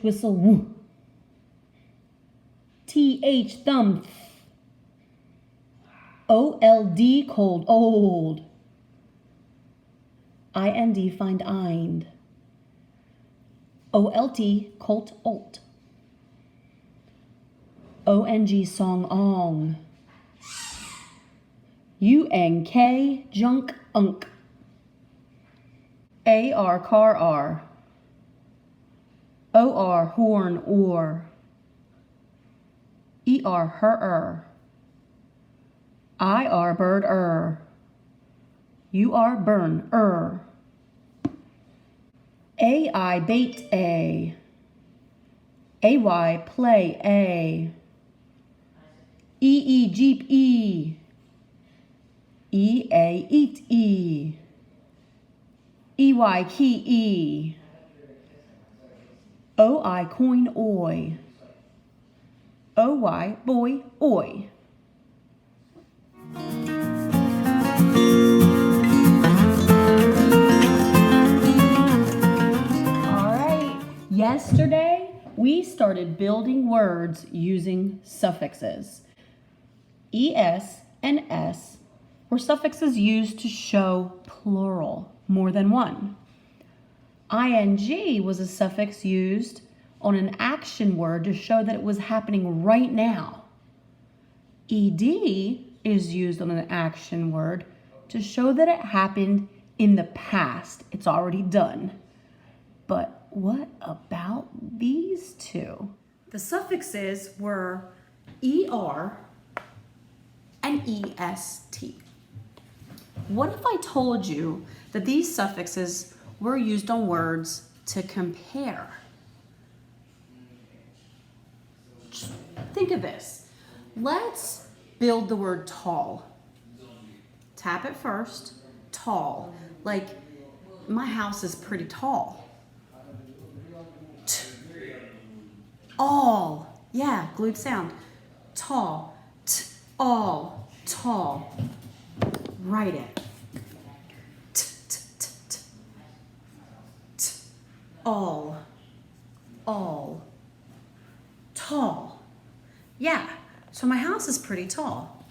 whistle, woo. TH, thumb. OLD, cold, old. IND, find, eind. OLT, colt, alt. ONG, song, ong. UNK, junk, unk. AR, car, R. OR, horn, or. ER, her, IR, bird, UR, burn, AI, bait, A. AY, play, A. EE, jeep, E. EA, eat, E. EY, key, E. OI, coin, oi. OY, boy, oi. All right, yesterday we started building words using suffixes. ES and S were suffixes used to show plural, more than one. ING was a suffix used on an action word to show that it was happening right now. ED is used on an action word to show that it happened in the past. It's already done. But what about these two? The suffixes were ER and EST. What if I told you that these suffixes were used on words to compare? Just think of this. Let's build the word tall. Tap it first. Tall. Like, my house is pretty tall. All. Yeah, glued sound. Tall. All. Tall. Write it. All. All. Tall. Yeah, so my house is pretty tall.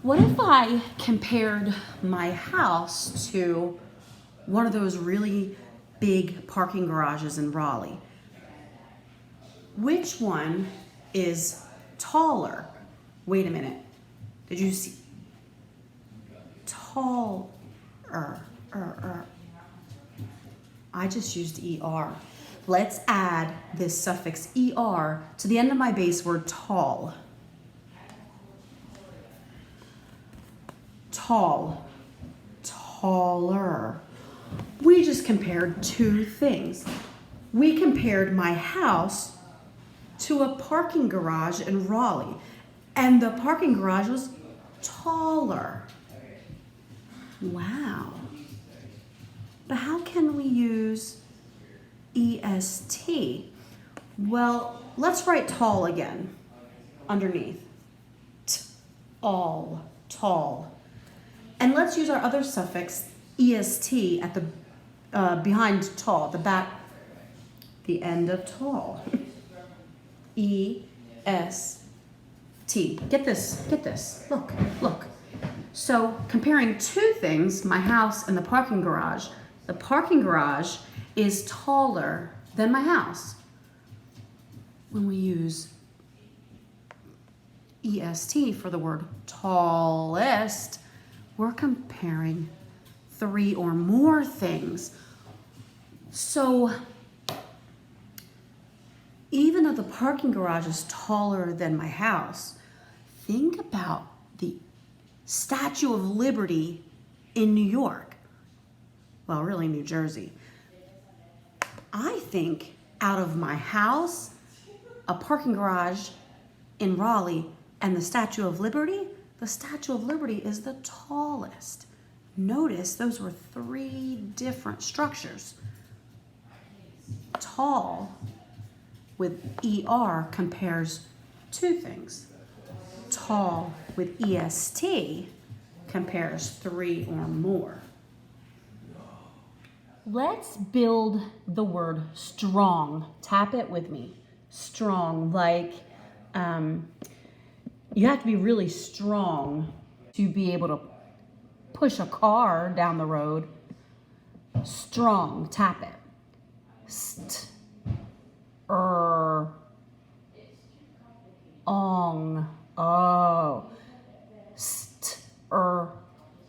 What if I compared my house to one of those really big parking garages in Raleigh? Which one is taller? Wait a minute. Did you see? Taller. I just used ER. Let's add this suffix ER to the end of my base word tall. Tall. Taller. We just compared two things. We compared my house to a parking garage in Raleigh, and the parking garage was taller. Wow. But how can we use EST? Well, let's write tall again underneath. All, tall. And let's use our other suffix, EST, at the behind tall, the back, the end of tall. EST. Get this. Look. So comparing two things, my house and the parking garage is taller than my house. When we use EST for the word tallest, we're comparing three or more things. So even though the parking garage is taller than my house, think about the Statue of Liberty in New York. Well, really New Jersey. I think out of my house, a parking garage in Raleigh, and the Statue of Liberty, the Statue of Liberty is the tallest. Notice those were three different structures. Tall with ER compares two things. Tall with EST compares three or more. Let's build the word strong. Tap it with me. Strong, like you have to be really strong to be able to push a car down the road. Strong, tap it. Ong. Oh.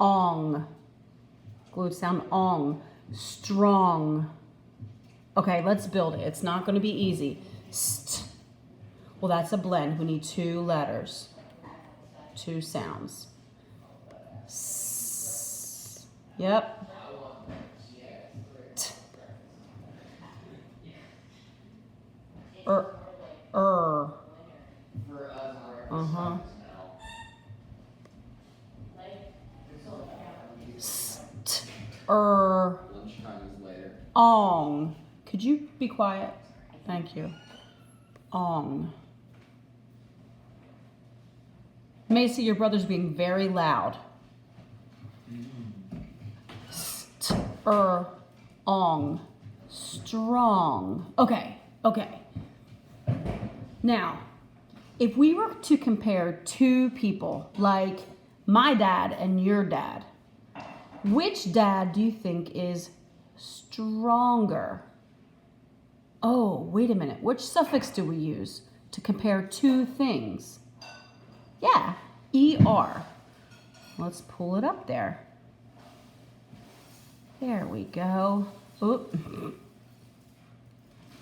Ong. Glued sound ong. Strong. Okay, let's build it. It's not going to be easy. Well, that's a blend. We need 2 letters. 2 sounds. Yep. Uh-huh. Ong. Could you be quiet? Thank you. Ong. Macy, your brother's being very loud. Ong. Strong. Okay. Now, if we were to compare 2 people, like my dad and your dad, which dad do you think is stronger? Oh, wait a minute. Which suffix do we use to compare 2 things? Yeah, ER. Let's pull it up there. There we go. Oop.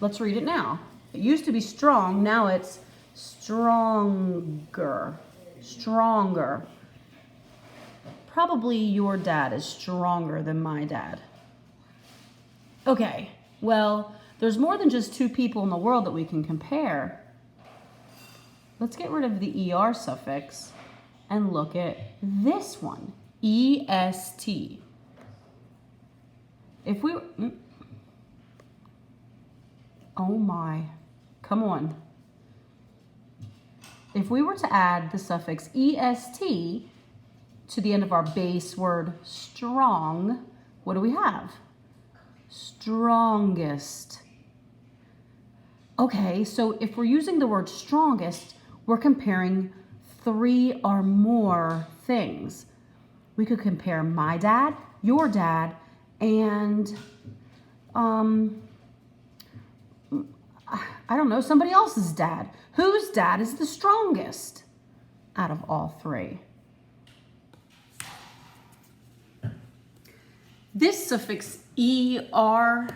Let's read it now. It used to be strong, now it's stronger. Stronger. Probably your dad is stronger than my dad. Okay, well, there's more than just 2 people in the world that we can compare. Let's get rid of the ER suffix and look at this one, EST. If we, oh my, come on. If we were to add the suffix EST to the end of our base word strong, what do we have? Strongest. Okay, so if we're using the word strongest, we're comparing 3 or more things. We could compare my dad, your dad, and I don't know, somebody else's dad. Whose dad is the strongest out of all 3? This suffix ER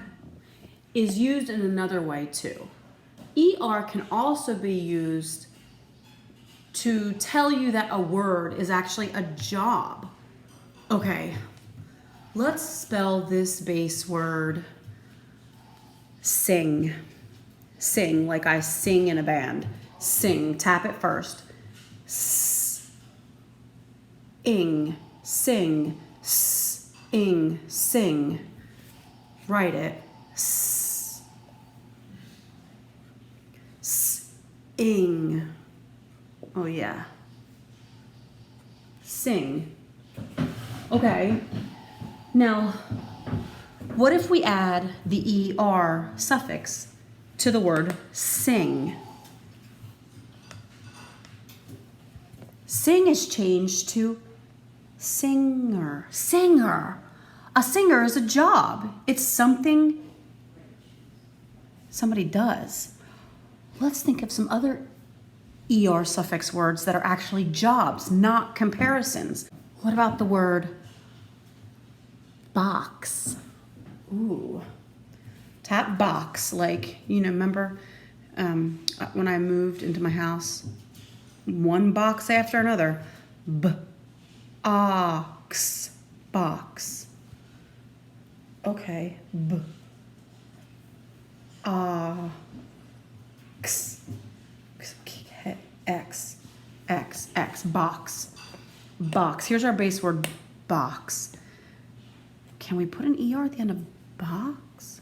is used in another way too. ER can also be used to tell you that a word is actually a job. Okay, let's spell this base word sing. Sing, like I sing in a band. Sing, tap it first. Ing, sing, ing, sing. Write it. Ing. Oh yeah. Sing. Okay. Now, what if we add the ER suffix to the word sing? Sing is changed to singer. Singer. A singer is a job. It's something somebody does. Let's think of some other ER suffix words that are actually jobs, not comparisons. What about the word box? Ooh. Tap box, like, remember when I moved into my house? One box after another. Ox. Box. Okay. X. Box. Box. Here's our base word, box. Can we put an ER at the end of box?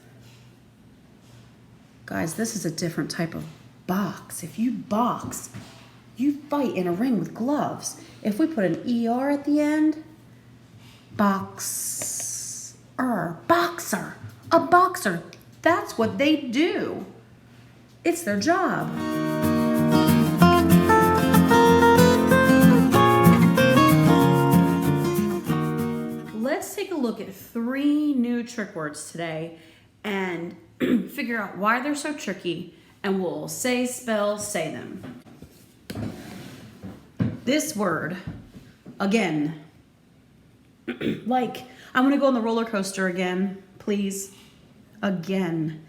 Guys, this is a different type of box. If you box, you fight in a ring with gloves. If we put an ER at the end, boxer. A boxer. That's what they do. It's their job. Let's take a look at 3 new trick words today and figure out why they're so tricky, and we'll say, spell, say them. This word, again, like, I'm gonna go on the roller coaster again, please. Again.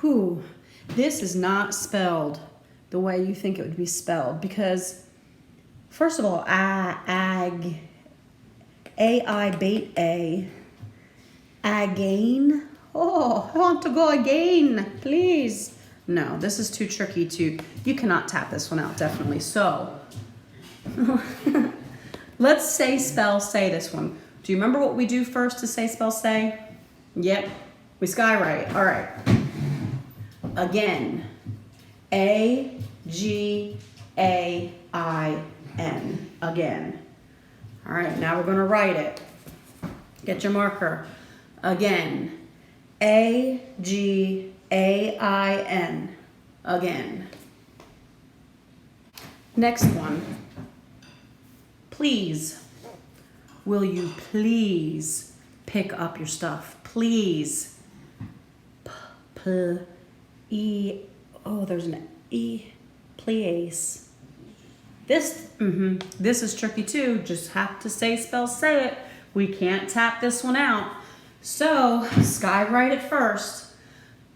Whew. This is not spelled the way you think it would be spelled, because first of all, again. Oh, I want to go again, please. No, this is too tricky you cannot tap this one out, definitely. So, let's say, spell, say this one. Do you remember what we do first to say, spell, say? Yep, we skywrite. All right. Again. A-G-A-I-N. Again. All right, now we're going to write it. Get your marker. Again. A-G-A-I-N. Again. Next one. Please. Will you please pick up your stuff? Please. E. Oh, there's an E. Please. This is tricky too. Just have to say, spell, say it. We can't tap this one out. So, skywrite it first.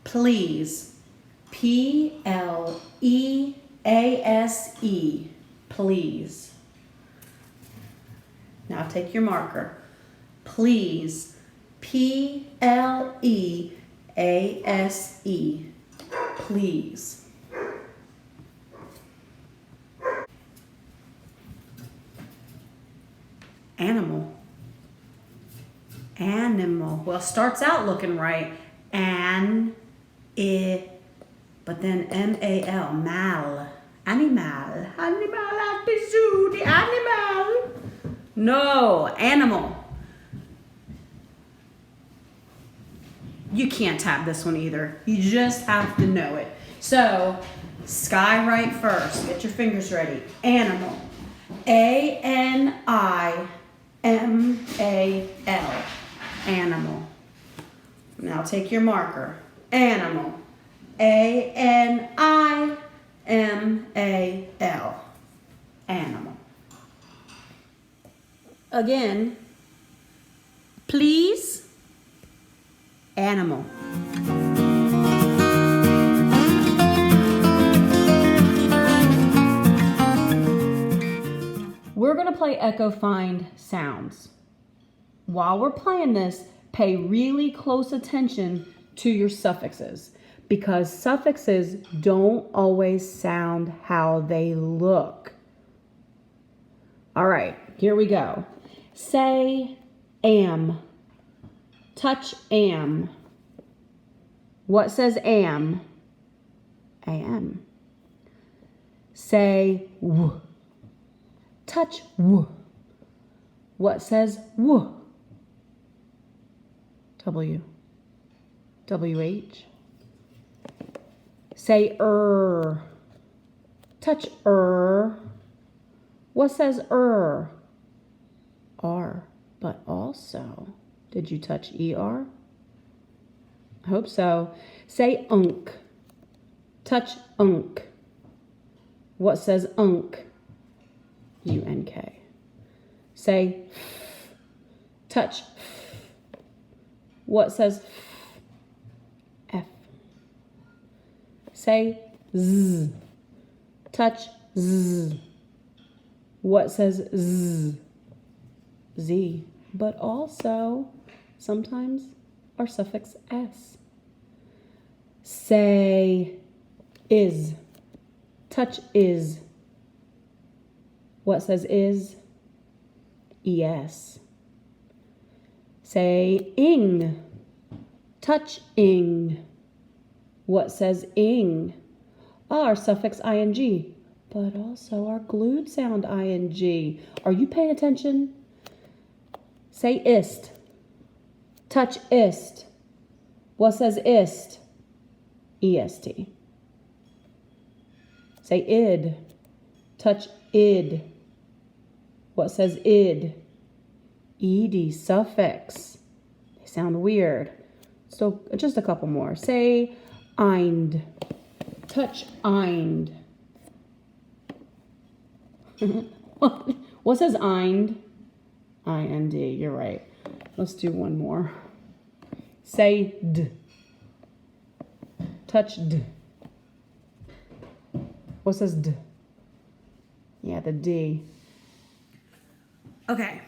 Please. P-L-E-A-S-E. Please. Now take your marker. Please. P-L-E-A-S-E. Please. Animal. Animal. Well, starts out looking right. But then M-A-L. Mal. Animal. Animal at the zoo. The animal. No. Animal. You can't tap this one either. You just have to know it. So, skywrite first. Get your fingers ready. Animal. A-N-I-M-A-L. Animal. Now take your marker. Animal. A-N-I-M-A-L. Animal. Again. Please. Animal. We're going to play Echo Find sounds. While we're playing this, pay really close attention to your suffixes, because suffixes don't always sound how they look. All right, here we go. Say am. Touch am. What says am? Am. Say w. Touch w. What says w? W. W-H. Say Touch What says R? But also, did you touch ER? I hope so. Say unk. Touch unk. What says unk? U-N-K. Say touch. What says F? Say Z. Touch Z. What says Z? Z. But also, sometimes our suffix S. Say is. Touch is. What says is? ES. Say ing. Touch ing. What says ing? Our suffix ing, but also our glued sound ing. Are you paying attention? Say ist. Touch ist. What says ist? E-S-T. Say id. Touch id. What says id? Ed, suffix. They sound weird. So just a couple more. Say eind. Touch eind. What says eind? I-N-D, you're right. Let's do one more. Say d. Touch d. What says d? Yeah, the D. Okay.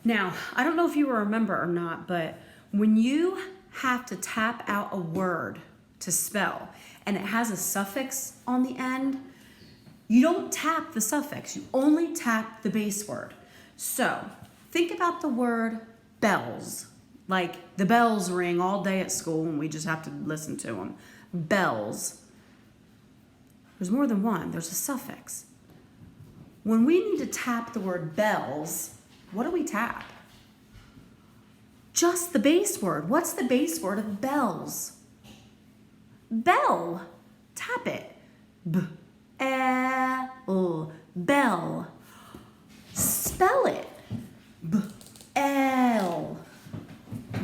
Now, I don't know if you remember or not, but when you have to tap out a word to spell and it has a suffix on the end, you don't tap the suffix, you only tap the base word. So, think about the word bells. Like the bells ring all day at school and we just have to listen to them. Bells. There's more than one, there's a suffix. When we need to tap the word bells, what do we tap? Just the base word. What's the base word of bells? Bell. Tap it. B-E-L. Bell. Spell it. B-L.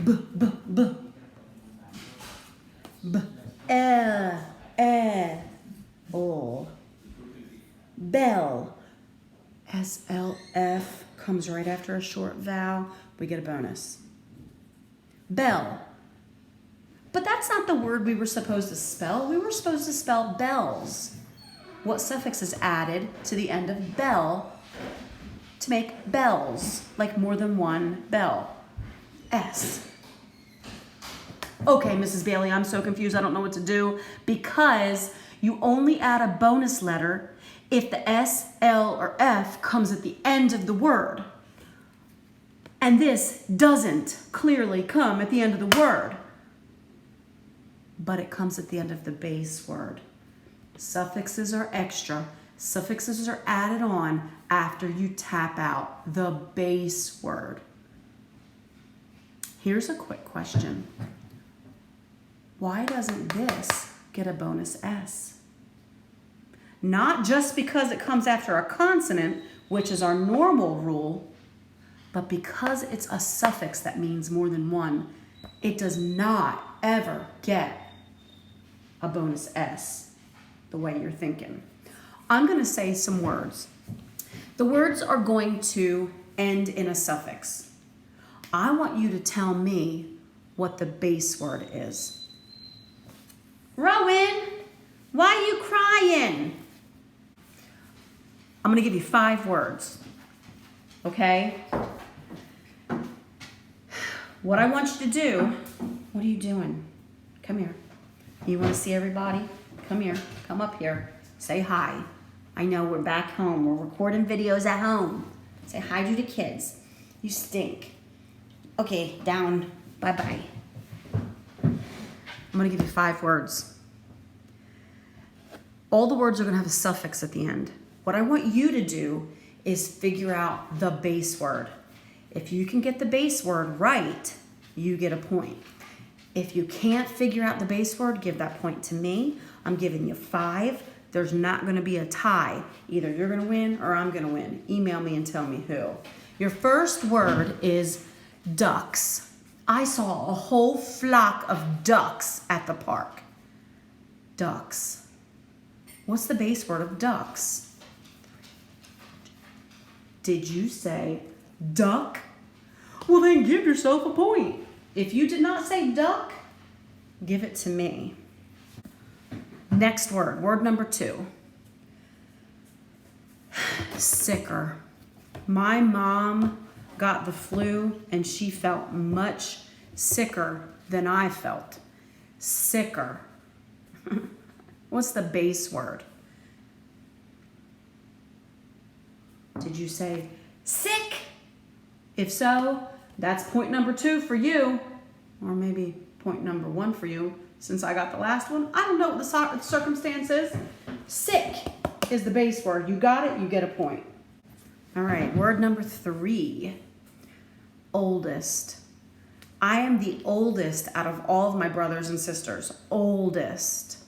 B-B-B. B-L. Bell. S-L-F comes right after a short vowel. We get a bonus. Bell. But that's not the word we were supposed to spell. We were supposed to spell bells. What suffix is added to the end of bell to make bells, like more than one bell? S. Okay, Mrs. Bailey, I'm so confused. I don't know what to do because you only add a bonus letter if the S, L, or F comes at the end of the word. And this doesn't clearly come at the end of the word, but it comes at the end of the base word. Suffixes are extra. Suffixes are added on after you tap out the base word. Here's a quick question. Why doesn't this get a bonus S? Not just because it comes after a consonant, which is our normal rule, but because it's a suffix that means more than one, it does not ever get a bonus S the way you're thinking. I'm going to say some words. The words are going to end in a suffix. I want you to tell me what the base word is. Rowan, why are you crying? I'm going to give you 5 words, okay? What I want you to do, what are you doing? Come here. You want to see everybody? Come here. Come up here. Say hi. I know we're back home. We're recording videos at home. Say hi to the kids. You stink. Okay, down. Bye-bye. I'm going to give you 5 words. All the words are going to have a suffix at the end. What I want you to do is figure out the base word. If you can get the base word right, you get a point. If you can't figure out the base word, give that point to me. I'm giving you 5. There's not going to be a tie. Either you're going to win or I'm going to win. Email me and tell me who. Your first word is ducks. I saw a whole flock of ducks at the park. Ducks. What's the base word of ducks? Did you say duck? Well, then give yourself a point. If you did not say duck, give it to me. Next word, word number 2. Sicker. My mom got the flu and she felt much sicker than I felt. Sicker. What's the base word? Did you say sick? If so, that's point number 2 for you. Or maybe point number 1 for you, since I got the last one. I don't know what the circumstance is. Sick is the base word. You got it, you get a point. All right, word number 3. Oldest. I am the oldest out of all of my brothers and sisters. Oldest.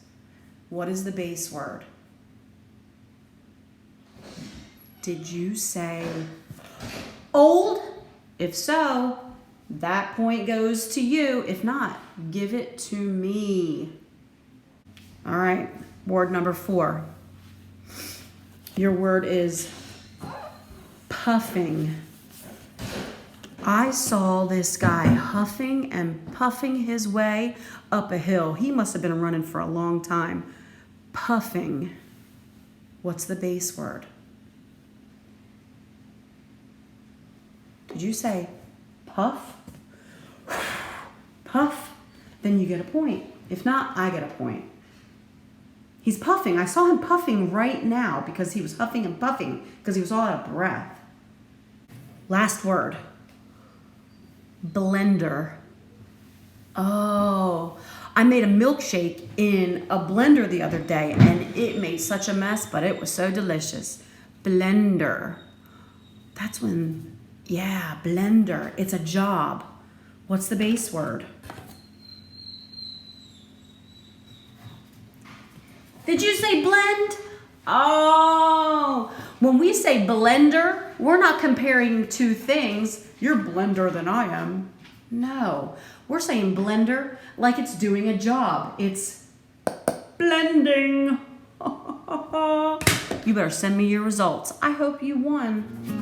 What is the base word? Did you say old? If so, that point goes to you. If not, give it to me. All right, word number 4. Your word is puffing. I saw this guy huffing and puffing his way up a hill. He must have been running for a long time. Puffing. What's the base word? Did you say puff? Puff? Then you get a point. If not, I get a point. He's puffing. I saw him puffing right now because he was huffing and puffing because he was all out of breath. Last word. Blender. Oh, I made a milkshake in a blender the other day and it made such a mess, but it was so delicious. Blender. That's when, yeah, blender. It's a job. What's the base word? Did you say blend? Oh, when we say blender, we're not comparing two things. You're blender than I am. No, we're saying blender like it's doing a job. It's blending. You better send me your results. I hope you won.